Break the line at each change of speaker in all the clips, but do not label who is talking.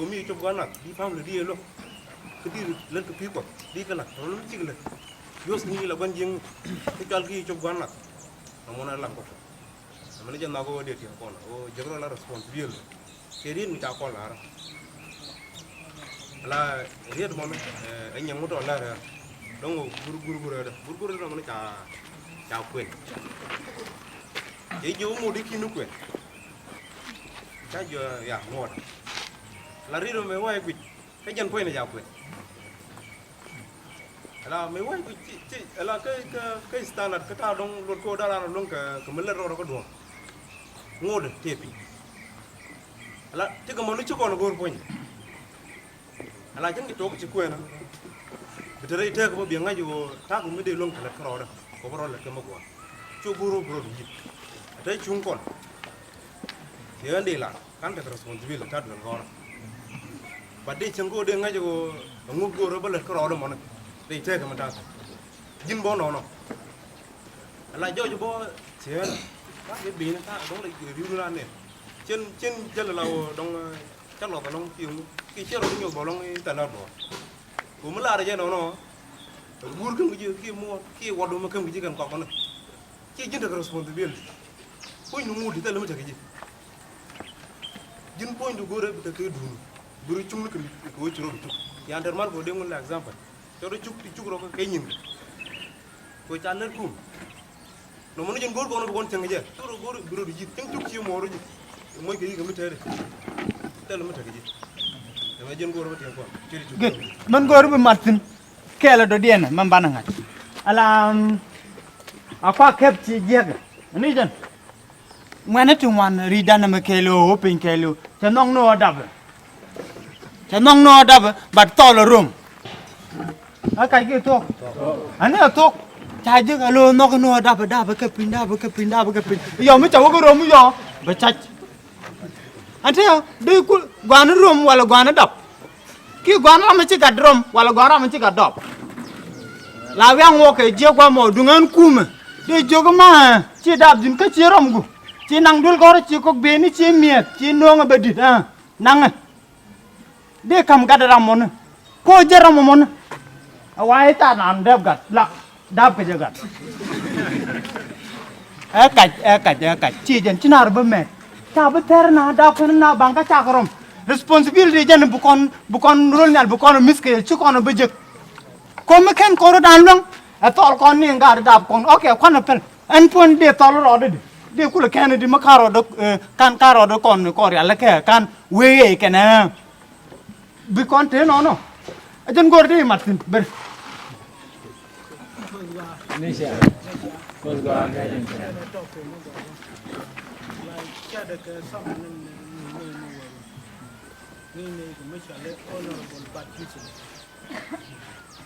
mi chụp quán nè đi farm là đi luôn cái đi lên cái phía đi cái nè nó lớn chỉ cái này yos ni là quan giang cái chal kia chụp quán nè nó muốn làm cái mà nó giờ nào có địa điểm con ô giờ nó là responsible cái đi mình chào con là riết mà anh nhắm một đoạn là đông guru rồi nó chào quyền cái chỗ một đi khi nó quyền cái giờ ya ngọt là riêng rồi mấy quay quỵt cái chân quay này giàu quỵt là mấy quay quỵt là cái standard cái tao đông lột cô đã là đông cái mấy lần rồi nó có đuổi ngô được thiệt là chứ còn mà nó chưa còn là gồm quỳnh là chẳng cái chỗ cái chữ quên nó bây giờ đây có biển ngay dù ta cũng mới đi luôn cái là đó có rồi là cái mốc quá chú guru gì đấy chúng còn thì anh đi là kan tak responsible ta dan gora badde chango de ngajo ngu goro bal ko rawdo mon de te ka mata jin bo no ala jojo bo sen ka be bi ta dong le riu la ne chen jal la dong chắc là nó ki chero nyo bo long ta na bo ko mala ra je no bur kan ji ki mo ki wado ma kan ji kan ko no ki jin tak responsible ko nu mu di ta le ma ta ji jin point du gore bita ke dunu buru chung ke ko chiro du ya derman ko dengun la example choro chuk ti chuk ro ko kay nyin ko chaler kum no mono jin gor ko no gon tang je choro gor buru ji tang chuk ci mo ro ji moy ke yi ga mitere tel ma tagi ji dama jin gor ba ten ko chiri chuk
man gor bu martin kela do dien man bananga ala akwa kep ci jega ni jan mana tu man ridana me kelo open kelo chanong no dab but tol room akai ke to ana to chaje alo no dab ke pin yo mi chawo ko rom yo ba chach ante de ku gwan room wala gwan dab ki gwan ma ci gad rom wala gwan ma ci gad dab la wiang wo ke je kwa mo dungan kuma de jogo ma ci dab din ka ci rom gu ci nang dul gor ci ko beni ci miet ci no nga bedit nang de kam gadara mon ko jaram mon waye ta nan deb gat la dab ke jagat ka ci jen ci nar ba me ta ba ter na da ko na banka cha korom responsibility jen bu kon rol nyal bu kon miske ci kon ba jek ko me ken ko dan long atol kon ni ngar dab kon okay kon pel en pon de tol ro de kula kene di makaro do kan karo do kon ko ya la ke kan weye kena bi kon te no ajan gor de martin ber
nisha kos go aga din
chada ka sama ni ko machale honorable patricia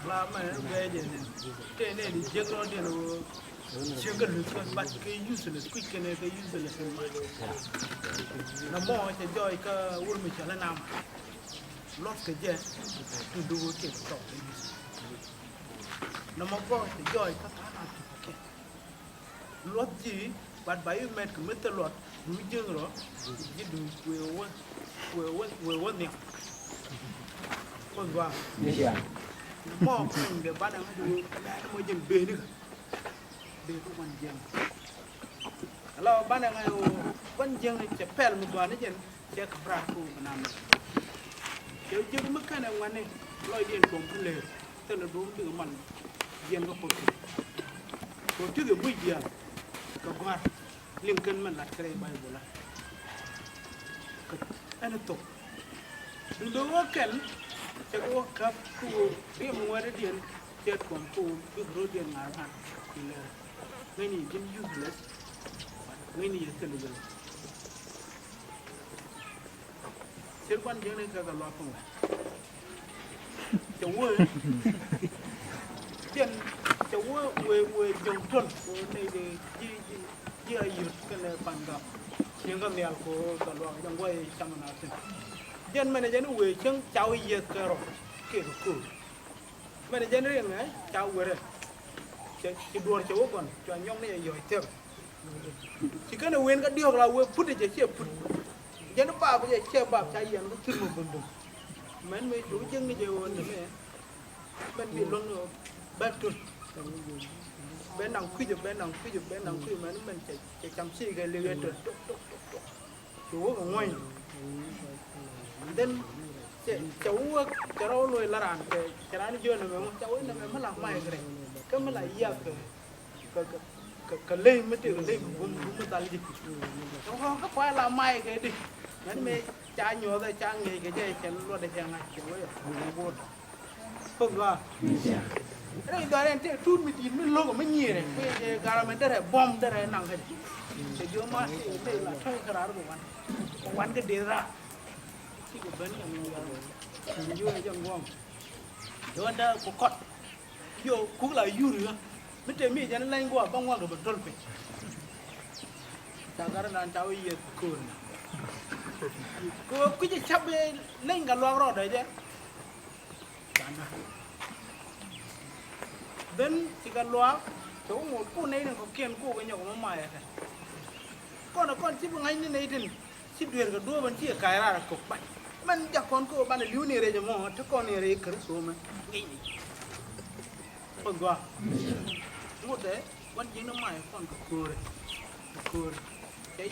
la ma weye te ne di jegro de no sugar lu ko bat ke useless quick ne ke useless na mo te joy ka wur mi chala nam lot ke je tu du ke to na mo ko te joy ka ta na ke lot ji bat bayu met ko met lot du jeng ro ji du we ni ko ba
nisha
mo ko de ba na du mo jeng be ni de ko man jeng ala bana ngayo ban jeng ci pel mu do na jen ci ka bra ko banam yow jeng ma kana wane loy den ko pule te na do de man jen ko ko tuge bu jiya ko gar linken man la kare bay bola ko ana to do wokel ci ko kap ko bi mu wara den ci ko ko bi ro den ngar han many been useless, many intelligent. Silvan Jenny got a lot of the word. Then the word where young John, you can find up. You got the alcohol, the long way, some nothing. Then manager way, young chow year carol, cake cool. Manager, chow were ci door ci wogon ci ñom ne yoy ter ci gëna wën nga diok la wo put ci put jëna ba bu ci ba ca yeen ko ci mo bëndum men me du jeng ni je won me ben bi lon ba tut ben nang khuju ben nang khuju men che cham si ga le tut du ko ngoy den cháu cháu nuôi là đàn cái đó chưa nữa mà cháu ấy là mới làm mày cái mới là ia cái lên mới từ lên bùm bùm ta đi không có phải là mày cái đi nên mày cha nhỏ đây cha nghề cái gì cái luôn đây chẳng này kiểu ấy buồn không qua đây đó là cái chút mình tin mình lâu mới nhiều này cái gara mình đây là bom đây là nặng cái cái chỗ mà đây là thôi cái đó của quán cái đề raที่กับเบนอย่างนี้อยู่ในจังหวะเดี๋ยวได้กูกดอยู่กูเลยอยู่หรือไม่เต็มที่จะนั่งเล่นกูอ่ะบ้างว่ากับมันทนไปจากการนั้นเจ้าอีกคนกูจะชับไปเล่นกับลวงรอดได้จ้ะเบนที่กันลวงเจ้าหมดกูในนั้นเขาเกี่ยนกูกันอย่างมันไม่อะก้อนที่มึงไงนี่ในถึงชิบเดือนกับด้วยมันที่กายร่างกบไปมันจากคนก็บ้านลิ้วนี่เลยจะมองทุกคนนี่เลยกระสุนมันงี้คนก็หมดเลยวันยิงน้ำใหม่คนก็คือใช่